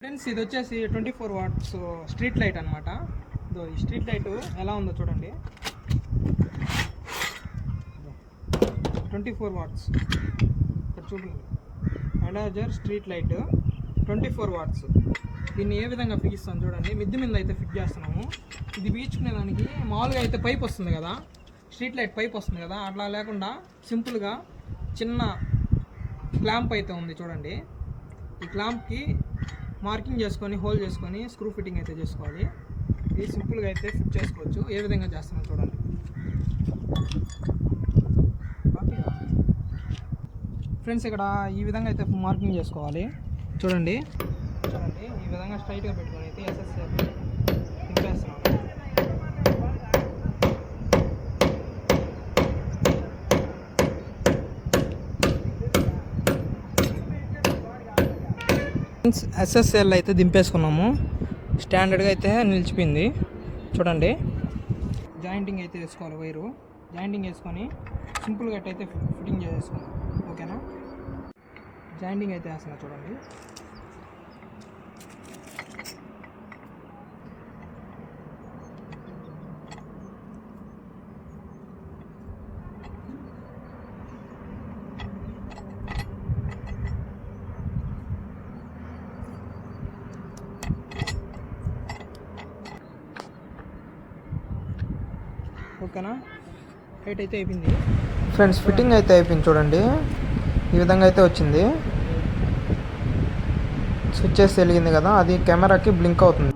Friends ఇది వచ్చేసి 24 watts street light అనమాట. ఈ స్ట్రీట్ లైట్ ఎలా ఉందో చూడండి. 24 వాట్స్ ఇక్కడ చూడండి. అడాజర్ స్ట్రీట్ లైట్ 24 వాట్స్. దీన్ని ఏ విధంగా బిగిస్తాం చూడండి. మిద్ది మీద అయితే ఫిట్ చేస్తున్నాము. ఇది బిగించుకునే దానికి మామూలుగా అయితే పైప్ వస్తుంది కదా, స్ట్రీట్ లైట్ పైప్ వస్తుంది కదా, అట్లా లేకుండా సింపుల్గా చిన్న క్లాంప్ అయితే ఉంది చూడండి. ఈ క్లాంప్కి మార్కింగ్ చేసుకొని హోల్ చేసుకొని స్క్రూ ఫిట్టింగ్ అయితే చేసుకోవాలి. ఇది సింపుల్గా అయితే ఫిట్ చేసుకోవచ్చు. ఏ విధంగా చేస్తున్నాం చూడండి. ఫ్రెండ్స్ ఇక్కడ ఈ విధంగా అయితే మార్కింగ్ చేసుకోవాలి. చూడండి ఈ విధంగా స్ట్రైట్గా పెట్టుకొని అయితే ఎస్ఎస్ఎల్ తిప్పేస్తున్నాం. ఎస్ఎస్ఎల్ అయితే దింపేసుకున్నాము. స్టాండర్డ్గా అయితే నిలిచిపోయింది చూడండి. జాయింటింగ్ అయితే వేసుకోవాలి. వైరు జాయింటింగ్ వేసుకొని సింపుల్గా అయితే ఫిట్టింగ్ చేసేసుకున్నాం. ఓకేనా, జాయింటింగ్ అయితే వేస్తున్నా చూడండి. ఓకేనా, హైట్ అయితే అయిపోయింది. ఫ్రెండ్స్ ఫిట్టింగ్ అయితే అయిపోయింది చూడండి. ఈ విధంగా అయితే వచ్చింది. స్విచ్ చేసి వెలిగింది కదా, అది కెమెరాకి బ్లింక్ అవుతుంది.